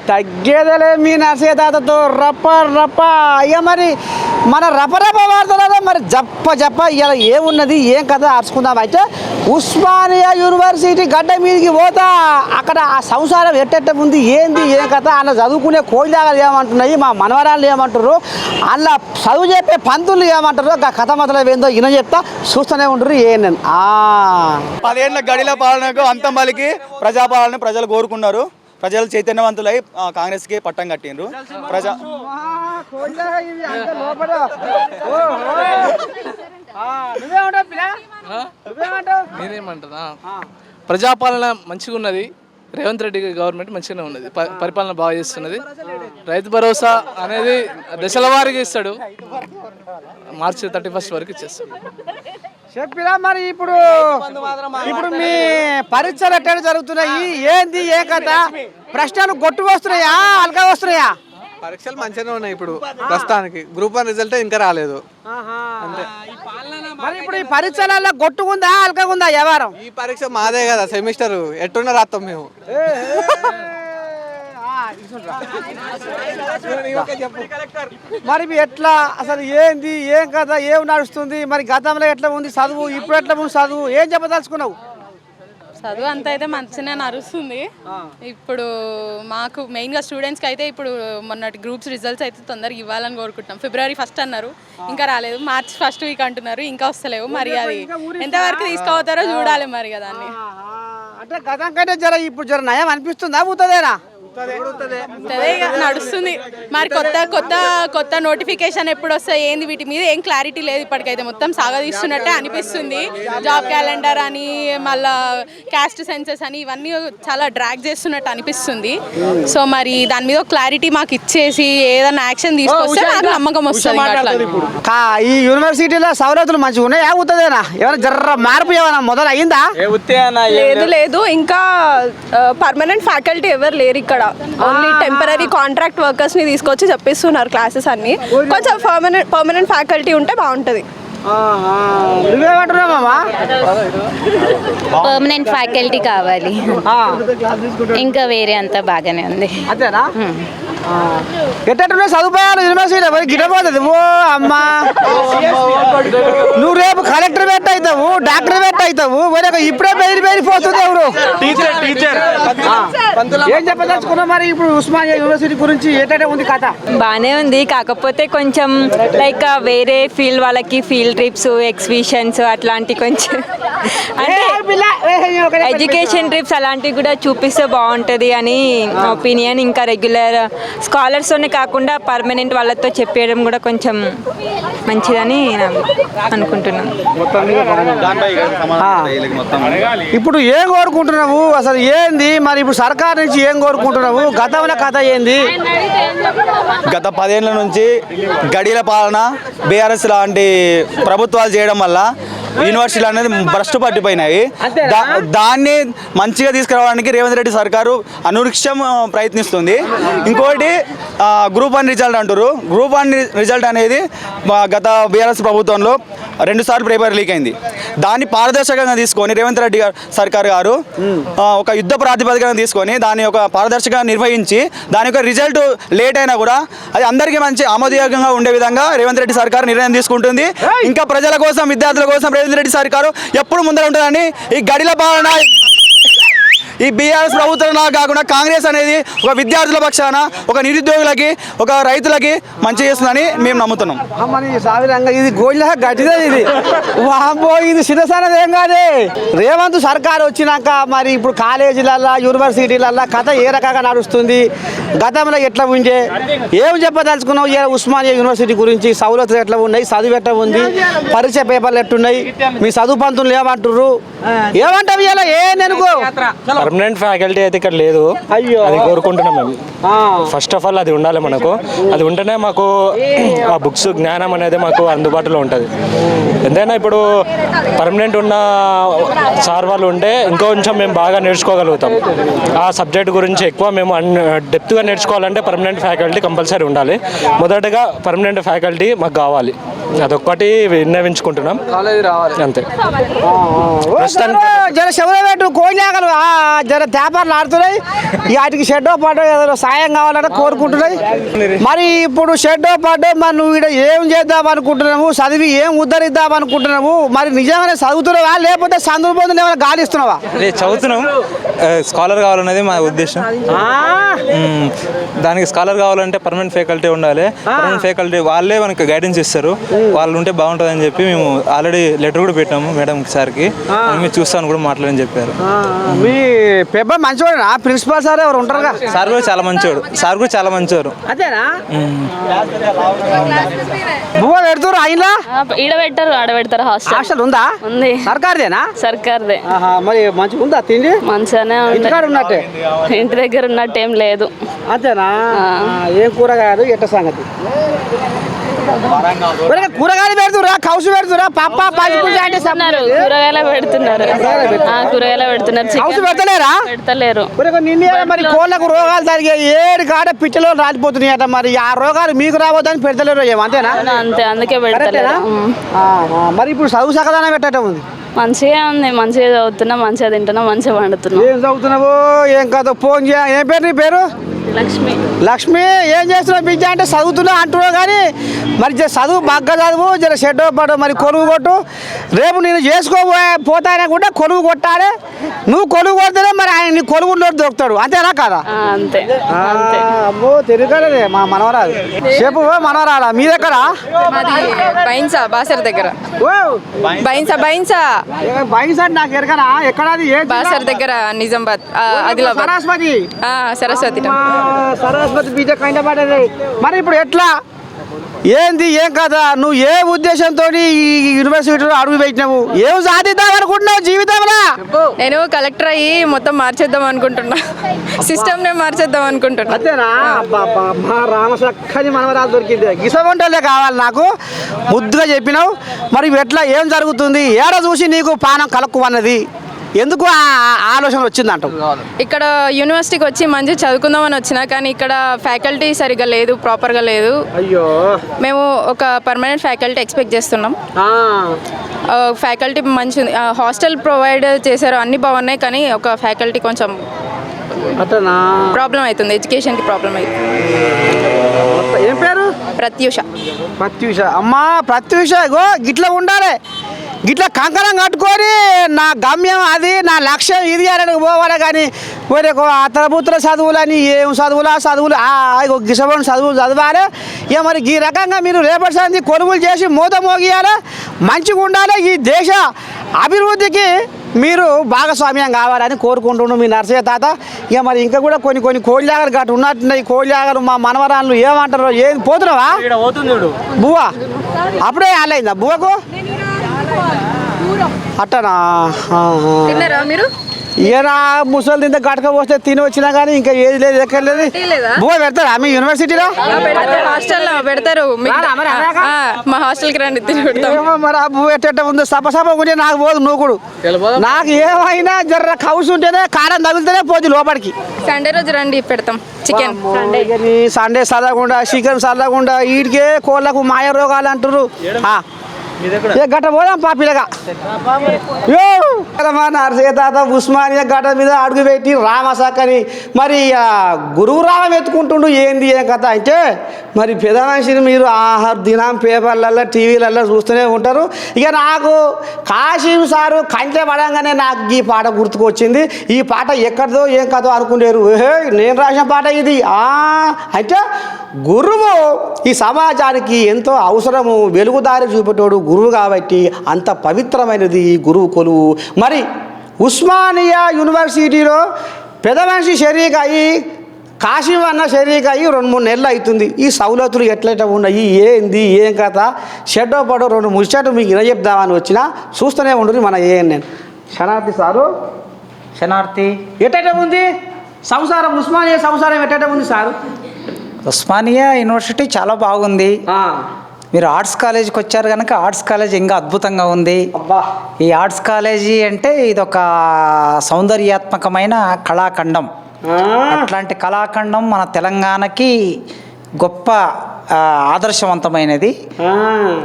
తగ్గేదలే మీ నర్సే తాతతో రప్ప రప్ప. ఇక మరి మన రపరప వార్తలలో మరి జప్ప ఇలా ఏమున్నది ఏం కథ అరుచుకుందాం. అయితే ఉస్మానియా యూనివర్సిటీ గడ్డ మీదకి పోతా. అక్కడ ఆ సంసారం ఎట్టెట్ట ఉంది ఏంది ఏం కథ అలా చదువుకునే కోయిలాగాలు ఏమంటున్నాయి, మా మనవరాళ్ళు ఏమంటారు, అలా చదువు చెప్పే పంతులు ఏమంటారు, ఆ కథ మొదలు ఏందో ఈయన చెప్తా చూస్తూనే ఉంటారు. నేను 10 ఏళ్ల గడిల పాలనకు అంతం పలికి ప్రజాపాలన ప్రజలు కోరుకున్నారు. ప్రజలు చైతన్యవంతులై కాంగ్రెస్కి పట్టం కట్టిండ్రు. నేనేమంటున్నా, ప్రజాపాలన మంచిగా ఉన్నది. రేవంత్ రెడ్డి గవర్నమెంట్ మంచిగానే ఉన్నది, పరిపాలన బాగా చేస్తున్నది. రైతు భరోసా అనేది దశల వారీగా ఇస్తాడు, మార్చి 31 వరకు ఇచ్చేస్తాడు. చెప్పినా మరి ఇప్పుడు మీ పరీక్షలు ఎట్లా జరుగుతున్నాయి, ఏంది ఏ కథ, ప్రశ్నలు గొట్టు వస్తున్నాయా అల్గా వస్తున్నాయా? పరీక్షలు మంచిగానే ఉన్నాయి ఇప్పుడు ప్రస్తుతానికి. గ్రూప్ 1 రిజల్ట్ ఇంకా రాలేదు. అంతే. మరి ఇప్పుడు ఈ పరీక్షలలో గొట్టుకుందా అల్కగుందా వ్యవహారం? ఈ పరీక్ష మాదే కదా సెమిస్టర్, ఎట్టున్న రాస్తాం మేము. మరి ఎట్లా అసలు ఏంది ఏం కథ ఏం నడుస్తుంది? మరి గతంలో ఎట్లా ఉంది చదువు, ఇప్పుడు ఎట్లా ఉంది చదువు, ఏం చెప్పదలుచుకున్నావు? చదువు అంత అయితే మంచిగా నడుస్తుంది. ఇప్పుడు మాకు మెయిన్గా స్టూడెంట్స్కి అయితే ఇప్పుడు మొన్నటి గ్రూప్స్ రిజల్ట్స్ అయితే తొందరగా ఇవ్వాలని కోరుకుంటున్నాం. February 1 అన్నారు, ఇంకా రాలేదు. March 1 వీక్ అంటున్నారు, ఇంకా వస్తలేవు. మరి అది ఎంతవరకు తీసుకుపోతారో చూడాలి మరి కదా. దాన్ని అంటే గతం కంటే జర ఇప్పుడు జర నయం అనిపిస్తుందా? పోతుందేనా? నడుస్తుంది. మరి కొత్త నోటిఫికేషన్ ఎప్పుడు వస్తాయి ఏంది వీటి మీద ఏం క్లారిటీ లేదు ఇప్పటికైతే. మొత్తం సాగదీస్తున్నట్టే అనిపిస్తుంది. జాబ్ క్యాలెండర్ అని మళ్ళా క్యాస్ట్ సెన్సెస్ అని ఇవన్నీ చాలా డ్రాగ్ చేస్తున్నట్టు అనిపిస్తుంది. సో మరి దాని మీద క్లారిటీ మాకు ఇచ్చేసి ఏదైనా యాక్షన్ తీసుకొస్తే నాకు నమ్మకం వస్తుంది. ఈ యూనివర్సిటీలో సౌలతులు మంచిగా ఉన్నాయి, అవుతుందేనా? ఏమైనా జర్ర మార్పు ఏమైనా మొదలు అయిందా? లేదు, ఇంకా పర్మనెంట్ ఫ్యాకల్టీ ఎవరు లేరు ఇక్కడ. ఓన్లీ టెంపరీ కాంట్రాక్ట్ వర్కర్స్ ని తీసుకొచ్చి చెప్పిస్తున్నారు క్లాసెస్ అన్ని. కొంచెం పర్మనెంట్ ఫ్యాకల్టీ ఉంటే బాగుంటది. పర్మనెంట్ ఫ్యాకల్టీ కావాలి, ఇంకా వేరే అంతా బాగానే ఉంది. అంతేనా? ఎట్టనే సదుపాయాలు యూనివర్సిటీ గిట్టబోతుంది. ఓ అమ్మా, నువ్వు రేపు కలెక్టర్ పెట్టి అవుతావు, డాక్టర్ పెట్టి అవుతావు, ఇప్పుడే బెదిరిపోతుంది ఎవరు? ఏం చెప్పదలుచుకున్నావు మరి ఇప్పుడు ఉస్మానియా యూనివర్సిటీ గురించి? ఎట్టే ఉంది కథ? బాగానే ఉంది, కాకపోతే కొంచెం లైక్ వేరే ఫీల్డ్ వాళ్ళకి ఫీల్డ్ ట్రిప్స్, ఎగ్జిబిషన్స్ అట్లాంటి కొంచెం అంటే ఎడ్యుకేషన్ ట్రిప్స్ అలాంటివి కూడా చూపిస్తే బాగుంటుంది అని ఒపీనియన్. ఇంకా రెగ్యులర్ స్కాలర్స్తోనే కాకుండా పర్మనెంట్ వాళ్ళతో చెప్పేయడం కూడా కొంచెం మంచిదని అనుకుంటున్నాను. ఇప్పుడు ఏం కోరుకుంటున్నావు అసలు ఏంది మరి? ఇప్పుడు సర్కార్ నుంచి ఏం కోరుకుంటున్నావు? గతంలో కథ ఏంది? గత 10 ఏళ్ల నుంచి గడిల పాలన బీఆర్ఎస్ లాంటి ప్రభుత్వాలు చేయడం వల్ల యూనివర్సిటీలు అనేది భ్రష్టు పట్టిపోయినాయి. దాన్ని మంచిగా తీసుకురావడానికి రేవంత్ రెడ్డి సర్కారు అనునిత్యం ప్రయత్నిస్తుంది. ఇంకోటి గ్రూప్ 1 రిజల్ట్ అంటారు. గ్రూప్ 1 రిజల్ట్ అనేది గత బీఆర్ఎస్ ప్రభుత్వంలో 2 సార్లు పేపర్ లీక్ అయింది. దాన్ని పారదర్శకంగా తీసుకొని రేవంత్ రెడ్డి సర్కార్ గారు ఒక యుద్ధ ప్రాతిపదికన తీసుకొని దాన్ని ఒక పారదర్శకంగా నిర్వహించి దాని యొక్క రిజల్ట్ లేట్ అయినా కూడా అది అందరికీ మంచి ఆమోదయోగ్యంగా ఉండే విధంగా రేవంత్ రెడ్డి సర్కార్ నిర్ణయం తీసుకుంటుంది. ఇంకా ప్రజల కోసం, విద్యార్థుల కోసం రేవంత్ రెడ్డి సర్కారు ఎప్పుడు ముందర ఉంటుందని ఈ గడిల పాలన ఈ బీఆర్ఎస్ ప్రభుత్వం కాకుండా కాంగ్రెస్ అనేది ఒక విద్యార్థుల పక్షాన, ఒక నిరుద్యోగులకి, ఒక రైతులకి మంచి చేస్తుందని మేము నమ్ముతున్నాం. ఇది గోళ్ళ గట్టిదే, ఇది వాంబో, ఇది చిన్నసన్నది ఏం కాదే. రేవంత్ సర్కార్ వచ్చినాక మరి ఇప్పుడు కాలేజీలల్లో, యూనివర్సిటీలల్లో కథ ఏ రకంగా నడుస్తుంది, గతంలో ఎట్లా ఉండే, ఏం చెప్పదలుచుకున్నావు ఉస్మానియా యూనివర్సిటీ గురించి? సౌలతులు ఎట్లా ఉన్నాయి, చదువు ఎట్లా ఉంది, పరీక్ష పేపర్లు ఎట్టున్నాయి, మీ చదువు పంతులు ఏమంటారు, ఏమంటావు ఇలా? పర్మనెంట్ ఫ్యాకల్టీ అయితే ఇక్కడ లేదు, అది కోరుకుంటున్నాం మేము. ఫస్ట్ ఆఫ్ ఆల్ అది ఉండాలి మనకు. అది ఉంటేనే మాకు ఆ బుక్స్ జ్ఞానం అనేది మాకు అందుబాటులో ఉంటుంది. ఎంతైనా ఇప్పుడు పర్మనెంట్ ఉన్న సార్ వాళ్ళు ఉంటే ఇంకొంచెం మేము బాగా నేర్చుకోగలుగుతాం. ఆ సబ్జెక్ట్ గురించి ఎక్కువ మేము డెప్త్గా నేర్చుకోవాలంటే పర్మనెంట్ ఫ్యాకల్టీ కంపల్సరీ ఉండాలి. మొదటగా పర్మనెంట్ ఫ్యాకల్టీ మాకు కావాలి. అదొక్కటి విన్నవించుకుంటున్నాం, కాలేజీ రావాలి అంతే. జర చెవులో పెట్టు కోయినాకలు జర వ్యాపారాలు ఆడుతున్నాయి, వాటికి షెడ్డో పాటో ఏదో సాయం కావాలంటే కోరుకుంటున్నాయి. మరి ఇప్పుడు షెడ్డో పాటో మరి నువ్వు ఇక్కడ ఏం చేద్దాం అనుకుంటున్నాము, చదివి ఏం ఉద్ధరిద్దాం అనుకుంటున్నాము, మరి నిజంగానే చదువుతున్నావా లేకపోతే సందర్భంలో ఏమైనా గాలిస్తున్నావా? చదువుతున్నాం, స్కాలర్ కావాలనేది మా ఉద్దేశం. దానికి స్కాలర్ కావాలంటే పర్మనెంట్ ఫ్యాకల్టీ ఉండాలి. పర్మనెంట్ ఫ్యాకల్టీ వాళ్ళే మనకి గైడెన్స్ ఇస్తారు, వాళ్ళు ఉంటే బాగుంటుందని చెప్పి మేము ఆల్రెడీ లెటర్ కూడా పెట్టాము మేడం సార్కి. మీరు చూస్తాను కూడా మాట్లాడని చెప్పారు. మీ పెద్ద మంచివాడు ప్రిన్సిపాల్ సార్ ఎవరు ఉంటారుగా? సార్ కూడా చాలా మంచివాడు, సార్ కూడా చాలా మంచివారు. అంతేనా? బువ్వ పెడుతురు అయినా ఈడ పెట్టారు, ఆడ పెడతారు. హాస్టల్ ఉందా? ఉంది. సర్కార్దేనా? సర్కార్దే. మరి మంచిగా ఉందా తిండి? మంచిగానే ఉన్నట్టే, ఇంటి దగ్గర ఉన్నట్టేం లేదు. అంతేనా? ఏం కూరగాయలు ఎట్ట సంగతి? కూరగాయలు పెడుతురా, కౌసు పెడుతురా, పప్ప కూరగాయలు పెడుతున్నారు, కూరగాయలు పెడుతున్నారు. కౌసు పెడతలేరా? పెడతలేరు. మరి కోళ్ళకు రోగాలు జరిగాయి, ఏడు కాడ పిచ్చలో రాలిపోతున్నాయి అట. మరి ఆ రోగాలు మీకు రావద్దని పెడతలేరు ఏమో, అంతేనా? అంతే, అందుకే పెడతలేరు. మరి ఇప్పుడు చదువు సకదానం పెట్టడం ఉంది? మంచిగా ఉంది, మంచిగా చదువుతున్నా, మంచిగా తింటున్నా, మంచిగా వండుతున్నా. ఏం చదువుతున్నావు ఏం కాదు? ఫోన్ చేయ. ఏం పేరు నీ పేరు? లక్ష్మి. లక్ష్మి, ఏం చేస్తున్నావు బిడ్డ అంటే చదువుతున్నా అంటున్నావు కానీ మరి చదువు బాగా చదువు, జర షెడ్ పడు, మరి కొలువు కొట్టు. రేపు నేను చేసుకోపోతానే కూడా కొలువు కొట్టాలి. నువ్వు కొలువు కొడితేనే మరి ఆయన నీ కొలువు దొరుకుతాడు, అంతేనా కాదా? అంతే. అమ్మో తిరగలే మా మనవరాలు. చెప్పు మనవరాలా మీ దగ్గర? బైన్సా బాసర్ దగ్గర. బైన్సా నాకు ఎరకనా? ఎక్కడది? బాసర్ దగ్గర నిజామాబాద్, ఆదిలాబాద్. సరస్వతి. సరస్వతి సరస్వతి బీజ కైండ పడేది. మరి ఇప్పుడు ఎట్లా ఏంది ఏం కదా? నువ్వు ఏ ఉద్దేశంతో ఈ యూనివర్సిటీలో అడుగు పెట్టినావు? ఏం సాధిద్దాం అనుకుంటున్నావు జీవితంలో? నేను కలెక్టర్ అయ్యి మొత్తం మార్చేద్దాం అనుకుంటున్నా, సిస్టమ్ నే మార్చేద్దాం అనుకుంటున్నా. అంతేనా? మా రామసక్కని మనవరాలు దొరికింది. గిసవంటలే కావాలి నాకు, ముద్దుగా చెప్పినావు. మరి ఎట్లా ఏం జరుగుతుంది? ఏడ చూసి నీకు పానం కలక్కు అన్నది ఎందుకు ఆలోచన వచ్చిందంట? ఇక్కడ యూనివర్సిటీకి వచ్చి మంచి చదువుకుందామని వచ్చినా కానీ ఇక్కడ ఫ్యాకల్టీ సరిగ్గా లేదు, ప్రాపర్గా లేదు. అయ్యో, మేము ఒక పర్మనెంట్ ఫ్యాకల్టీ ఎక్స్పెక్ట్ చేస్తున్నాం. ఫ్యాకల్టీ మంచి హాస్టల్ ప్రొవైడ్ చేశారు, అన్నీ బాగున్నాయి, కానీ ఒక ఫ్యాకల్టీ కొంచెం ప్రాబ్లం అవుతుంది, ఎడ్యుకేషన్కి ప్రాబ్లం అవుతుంది. ఏం పేరు? ప్రత్యూష. ప్రత్యూష. అమ్మా ప్రత్యూష, గో గిట్లా ఉండాలి, గిట్లా కంకణం కట్టుకొని నా గమ్యం అది, నా లక్ష్యం ఇది అని పోవాలి. కానీ వేరే అతరపుత్ర చదువులని ఏం చదువులు గిసబడి చదువులు చదవాలి. ఇక మరి ఈ రకంగా మీరు రేపటి సంది కొనుగోలు చేసి మూత మోగియాలి, మంచిగా ఉండాలి. ఈ దేశ అభివృద్ధికి మీరు భాగస్వామ్యం కావాలని కోరుకుంటున్నాం మీ నర్సయ్య తాత. ఇక మరి ఇంకా కూడా కొన్ని కోళ్ళాగలు గట్టు ఉన్నట్టున్నాయి. కోళ్ళాగలు మా మనవరాళ్ళు ఏమంటారు? ఏం పోతున్నావా బువ్వ? అప్పుడే ఆలైందా బువ్వకు? అట్టనా? మీరు ఈయన ముసలి తింటే గడక పోస్తే తిని వచ్చినా కానీ ఇంకా ఏది లేదు, ఎక్కడ లేదు. బువ్వ పెడతారా మీ యూనివర్సిటీలో? హాస్టల్లో పెడతారు, మా హాస్టల్కి రండి తిని పెడతాం. మరి ఆ బువ్వ ఎట్ట ఉందో సపసప ఉంటే నాకు పోదు నూకుడు. నాకు ఏమైనా జర్ర కౌసు ఉంటేనే కారం తగిలితేనే పోదు లోపలికి. సండే రోజు రండి పెడతాం చికెన్. సండే సరగకుండా చికెన్ సరగకుండా వీడికే కోళ్ళకు మాయ రోగాలు అంటారు. గట్ట పోదాం పాపిలగా. నర్సయ్య తాత ఉస్మానియా గట్ట మీద అడుగు పెట్టి రామసాకని మరి గురువు రామం ఎత్తుకుంటుండు. ఏంది ఏం కథ అంటే మరి పెద్ద మనిషిని మీరు దినం పేపర్లలో టీవీలలో చూస్తూనే ఉంటారు. ఇక నాకు కాశీం సారు కంచె పడంగానే నాకు ఈ పాట గుర్తుకొచ్చింది. ఈ పాట ఎక్కడిదో ఏం కథో అనుకునేరు. నేను రాసిన పాట ఇది. అంటే గురువు ఈ సమాజానికి ఎంతో అవసరము, వెలుగుదారి చూపేటోడు గురువు కాబట్టి అంత పవిత్రమైనది ఈ గురువు కొలువు. మరి ఉస్మానియా యూనివర్సిటీలో పెద్ద మనిషి షరీక్ అయ్యి కాశీం అన్న షరీక్ అయ్యి 2-3 నెలలు అవుతుంది. ఈ సౌలతులు ఎట్లయితే ఉన్నాయి, ఏంది ఏం కథ, షెడ్డో పడో 2 ముచ్చట్లు మీకు ఇలా చెప్దామని వచ్చినా చూస్తూనే ఉండరు మన ఏఎన్ఎన్. శనార్థి సారు, శనార్థి ఎట్ట ఉంది సంసారం? ఉస్మానియా సంసారం ఎట్ట ఉంది సారు? ఉస్మానియా యూనివర్సిటీ చాలా బాగుంది. మీరు ఆర్ట్స్ కాలేజీకి వచ్చారు కనుక ఆర్ట్స్ కాలేజ్ ఇంకా అద్భుతంగా ఉంది. ఈ ఆర్ట్స్ కాలేజీ అంటే ఇదొక సౌందర్యాత్మకమైన కళాఖండం. అట్లాంటి కళాఖండం మన తెలంగాణకి గొప్ప ఆదర్శవంతమైనది.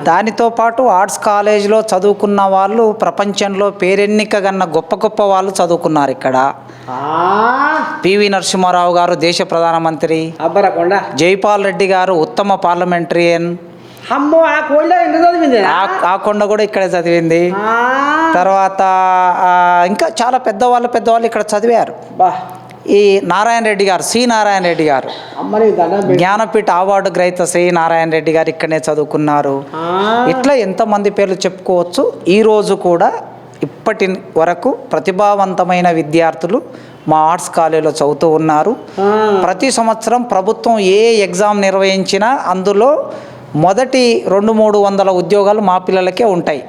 దానితో పాటు ఆర్ట్స్ కాలేజీలో చదువుకున్న వాళ్ళు ప్రపంచంలో పేరెన్నికగన్న గొప్ప గొప్ప వాళ్ళు చదువుకున్నారు ఇక్కడ. పివి నరసింహారావు గారు దేశ ప్రధానమంత్రి, జైపాల్ రెడ్డి గారు ఉత్తమ పార్లమెంటరియన్, ఆ కొండ కూడా ఇక్కడే చదివింది. తర్వాత ఇంకా చాలా పెద్దవాళ్ళు ఇక్కడ చదివారు. ఈ నారాయణ రెడ్డి గారు, సి నారాయణ రెడ్డి గారు, జ్ఞానపీఠ అవార్డు గ్రహీత శ్రీ నారాయణ రెడ్డి గారు ఇక్కడనే చదువుకున్నారు. ఇట్లా ఎంతమంది పేర్లు చెప్పుకోవచ్చు. ఈరోజు కూడా ఇప్పటి వరకు ప్రతిభావంతమైన విద్యార్థులు మా ఆర్ట్స్ కాలేజీలో చదువుతూ ఉన్నారు. ప్రతి సంవత్సరం ప్రభుత్వం ఏ ఎగ్జామ్ నిర్వహించినా అందులో మొదటి 200-300 ఉద్యోగాలు మా పిల్లలకే ఉంటాయి.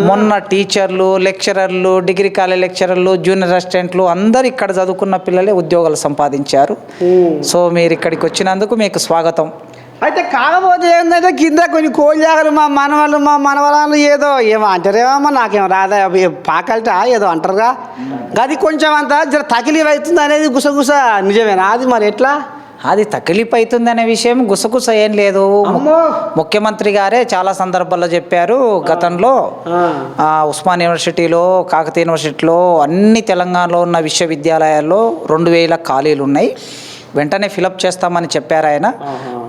మొన్న టీచర్లు, లెక్చరర్లు, డిగ్రీ కాలేజ్ లెక్చరర్లు, జూనియర్ అసిస్టెంట్లు అందరు ఇక్కడ చదువుకున్న పిల్లలే ఉద్యోగాలు సంపాదించారు. సో మీరు ఇక్కడికి వచ్చినందుకు మీకు స్వాగతం. అయితే కాకపోతే ఏంటంటే కింద కొన్ని కోళ్ళాగలు మా మనవాళ్ళు ఏదో ఏమో అంటారేమో, నాకేమో రాదా ఫ్యాకల్టీ ఏదో అంటారుగా, అది కొంచెం అంతా జర తకిలీఫ్ అవుతుంది అనేది గుసగుస నిజమేనా? అది మరి ఎట్లా? అది తకిలీఫ్ అవుతుందనే విషయం గుసగుస ఏం లేదు. ముఖ్యమంత్రి గారే చాలా సందర్భాల్లో చెప్పారు. గతంలో ఉస్మాన్ యూనివర్సిటీలో, కాకతీయ యూనివర్సిటీలో, అన్ని తెలంగాణలో ఉన్న విశ్వవిద్యాలయాల్లో 2000 ఖాళీలు ఉన్నాయి, వెంటనే ఫిలప్ చేస్తామని చెప్పారు ఆయన.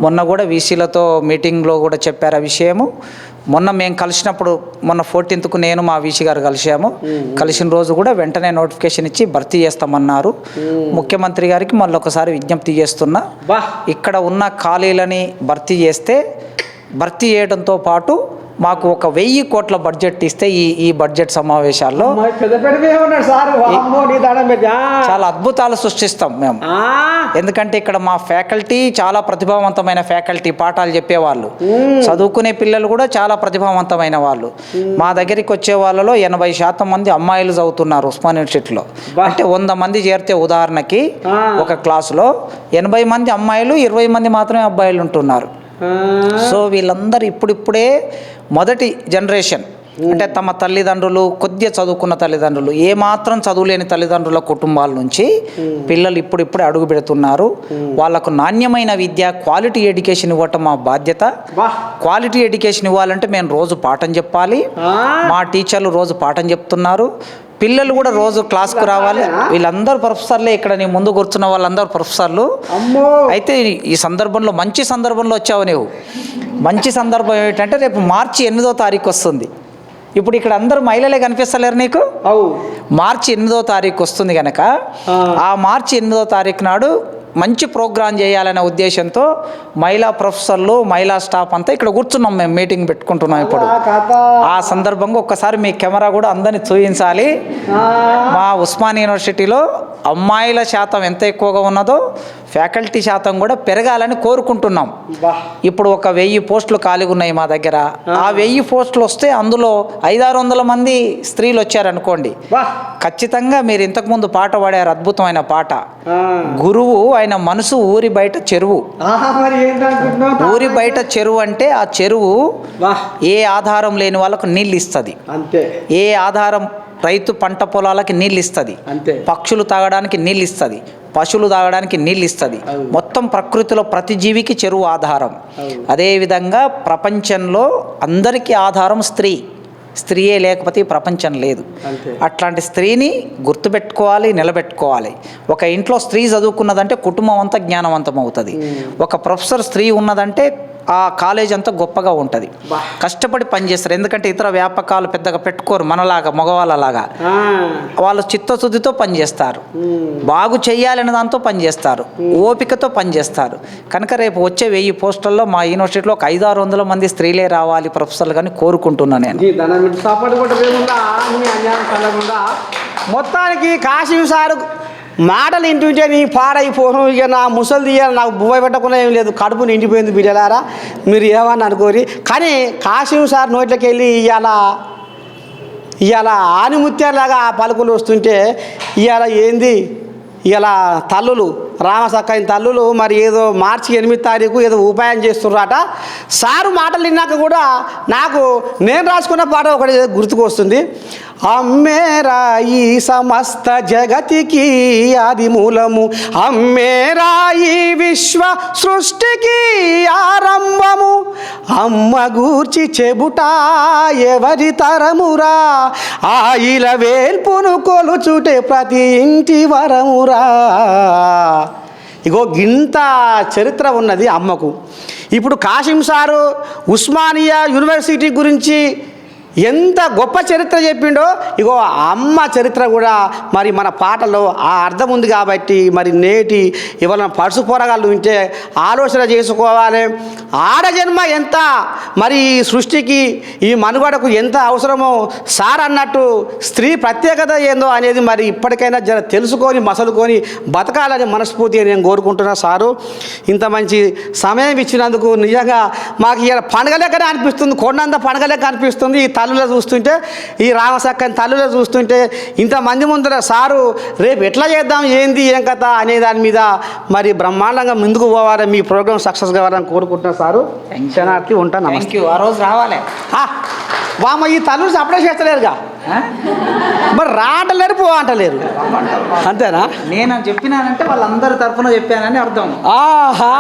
మొన్న కూడా వీసీలతో మీటింగ్లో కూడా చెప్పారు ఆ విషయము. మొన్న మేము కలిసినప్పుడు, మొన్న 14th నేను మా వీసీ గారు కలిసిన రోజు కూడా వెంటనే నోటిఫికేషన్ ఇచ్చి భర్తీ చేస్తామన్నారు. ముఖ్యమంత్రి గారికి మళ్ళీ ఒకసారి విజ్ఞప్తి చేస్తున్నా, ఇక్కడ ఉన్న ఖాళీలని భర్తీ చేయడంతో పాటు మాకు 1000 కోట్ల బడ్జెట్ ఇస్తే ఈ బడ్జెట్ సమావేశాల్లో చాలా అద్భుతాలు సృష్టిస్తాం మేము. ఎందుకంటే ఇక్కడ మా ఫ్యాకల్టీ చాలా ప్రతిభావంతమైన ఫ్యాకల్టీ, పాఠాలు చెప్పేవాళ్ళు, చదువుకునే పిల్లలు కూడా చాలా ప్రతిభావంతమైన వాళ్ళు. మా దగ్గరికి వచ్చే వాళ్ళలో 80% మంది అమ్మాయిలు చదువుతున్నారు ఉస్మాన్ యూనివర్సిటీలో. అంటే 100 మంది చేరితే ఉదాహరణకి ఒక క్లాసులో 80 మంది అమ్మాయిలు, 20 మంది మాత్రమే అబ్బాయిలు ఉంటున్నారు. సో వీళ్ళందరూ ఇప్పుడిప్పుడే మొదటి జనరేషన్, అంటే తమ తల్లిదండ్రులు కొద్దిగా చదువుకున్న తల్లిదండ్రులు, ఏమాత్రం చదువులేని తల్లిదండ్రుల కుటుంబాల నుంచి పిల్లలు ఇప్పుడిప్పుడే అడుగు పెడుతున్నారు. వాళ్ళకు నాణ్యమైన విద్య, క్వాలిటీ ఎడ్యుకేషన్ ఇవ్వటం మా బాధ్యత. క్వాలిటీ ఎడ్యుకేషన్ ఇవ్వాలంటే మేము రోజు పాఠం చెప్పాలి. మా టీచర్లు రోజు పాఠం చెప్తున్నారు. పిల్లలు కూడా రోజు క్లాస్కు రావాలి. వీళ్ళందరూ ప్రొఫెసర్లే, ఇక్కడ నీ ముందు కూర్చున్న వాళ్ళందరూ ప్రొఫెసర్లు. అయితే ఈ సందర్భంలో మంచి సందర్భంలో వచ్చావు నువ్వు. మంచి సందర్భం ఏమిటంటే రేపు మార్చి 8వ తారీఖు వస్తుంది. ఇప్పుడు ఇక్కడ అందరూ మహిళలే కనిపిస్తలేరు నీకు? మార్చి 8వ తారీఖు వస్తుంది కనుక ఆ మార్చి 8వ తారీఖు నాడు మంచి ప్రోగ్రాం చేయాలనే ఉద్దేశంతో మహిళా ప్రొఫెసర్లు, మహిళా స్టాఫ్ అంతా ఇక్కడ కూర్చున్నాం, మేము మీటింగ్ పెట్టుకుంటున్నాం ఇప్పుడు. ఆ సందర్భంగా ఒక్కసారి మీ కెమెరా కూడా అందరినీ చూపించాలి. మా ఉస్మాన్ యూనివర్సిటీలో అమ్మాయిల శాతం ఎంత ఎక్కువగా ఉన్నదో ఫ్యాకల్టీ శాతం కూడా పెరగాలని కోరుకుంటున్నాం. ఇప్పుడు 1000 పోస్టులు ఖాళీగా ఉన్నాయి మా దగ్గర. ఆ 1000 పోస్టులు వస్తే అందులో 500-600 మంది స్త్రీలు వచ్చారనుకోండి, ఖచ్చితంగా మీరు ఇంతకుముందు పాట పాడారు, అద్భుతమైన పాట. గురువు ఆయన మనసు ఊరి బయట చెరువు. ఊరి బయట చెరువు అంటే ఆ చెరువు ఏ ఆధారం లేని వాళ్ళకు నీళ్ళు ఇస్తుంది, ఏ ఆధారం రైతు పంట పొలాలకి నీళ్ళు ఇస్తుంది, పక్షులు తాగడానికి నీళ్ళు ఇస్తుంది, పశువులు తాగడానికి నీళ్ళు ఇస్తుంది. మొత్తం ప్రకృతిలో ప్రతి జీవికి చెరువు ఆధారం. అదేవిధంగా ప్రపంచంలో అందరికీ ఆధారం స్త్రీయే లేకపోతే ప్రపంచం లేదు. అట్లాంటి స్త్రీని గుర్తుపెట్టుకోవాలి, నిలబెట్టుకోవాలి. ఒక ఇంట్లో స్త్రీ చదువుకున్నదంటే కుటుంబం అంతా జ్ఞానవంతం అవుతుంది. ఒక ప్రొఫెసర్ స్త్రీ ఉన్నదంటే ఆ కాలేజ్ అంతా గొప్పగా ఉంటుంది. కష్టపడి పనిచేస్తారు. ఎందుకంటే ఇతర వ్యాపకాలు పెద్దగా పెట్టుకోరు, మనలాగా మగవాళ్ళలాగా. వాళ్ళు చిత్తశుద్ధితో పనిచేస్తారు, బాగు చేయాలనే దాంతో పనిచేస్తారు, ఓపికతో పనిచేస్తారు. కనుక రేపు వచ్చే 1000 పోస్టుల్లో మా యూనివర్సిటీలో 500-600 మంది స్త్రీలే రావాలి ప్రొఫెసర్లు కానీ కోరుకుంటున్నాను నేను. మొత్తానికి కాశీ సారు మాటలు ఇంటుంటే నీ పాడైపోను. ఇక నా ముసలి తీయాలి, నాకు బువ్వ పెట్టకుండా ఏం లేదు, కడుపు నిండిపోయింది బిడ్డలారా, మీరు ఏమని అనుకోరి. కానీ కాశీ సార్ నోట్లోకి వెళ్ళి ఇవాళ ఆనిముత్యాలాగా ఆ పలుకులు వస్తుంటే ఇవాళ ఏంది, ఇలా తల్లులు రామసక్కైన తల్లులు మరి ఏదో మార్చి 8వ తారీఖు ఏదో ఉపాయం చేస్తున్నారట. సారు మాటలు విన్నాక కూడా నాకు నేను రాసుకున్న పాట ఒకటి గుర్తుకు వస్తుంది. అమ్మేరా ఈ సమస్త జగతికి ఆది మూలము, అమ్మేరా ఈ విశ్వ సృష్టికి ఆరంభము, అమ్మ గూర్చి చెబుట ఎవరి తరమురా, ఆయిల వేల్పును కొలుచుటే ప్రతి ఇంటి వరమురా. ఇగో గింత చరిత్ర ఉన్నది అమ్మకు. ఇప్పుడు కాసిం సారు ఉస్మానియా యూనివర్సిటీ గురించి ఎంత గొప్ప చరిత్ర చెప్పిండో, ఇగో అమ్మ చరిత్ర కూడా మరి మన పాటలో ఆ అర్థం ఉంది. కాబట్టి మరి నేటి ఎవరైనా పడుసు పోరగాళ్ళు ఉంటే ఆలోచన చేసుకోవాలి. ఆడజన్మ ఎంత మరి ఈ సృష్టికి ఈ మనుగడకు ఎంత అవసరమో సార్ అన్నట్టు స్త్రీ ప్రత్యేకత ఏందో అనేది మరి ఇప్పటికైనా జర తెలుసుకొని మసలుకొని బతకాలని మనస్ఫూర్తిగా నేను కోరుకుంటున్నా. సారు ఇంత మంచి సమయం ఇచ్చినందుకు నిజంగా మాకు ఇలా పండగ లెక్కనే అనిపిస్తుంది, కొండంత పండగ లెక్క అనిపిస్తుంది. ఈ తల్లులో చూస్తుంటే, ఈ రామసక్కని తల్లులో చూస్తుంటే, ఇంతమంది ముందర సారు రేపు ఎట్లా చేద్దాం, ఏంది ఏం కథ అనే దాని మీద మరి బ్రహ్మాండంగా ముందుకు పోవాలి, మీ ప్రోగ్రామ్ సక్సెస్ కావాలని కోరుకుంటున్నా. సారు శనార్థి ఉంటాను. Thank you. ఆ రోజు రావాలి. వామ ఈ తల్లులు సప్లై చేస్తలేరుగా, మరి రాంటలేరు పో అంటలేరు, అంతేనా? నేను చెప్పినానంటే వాళ్ళందరి తరఫున చెప్పానని అర్థం. ఆహా.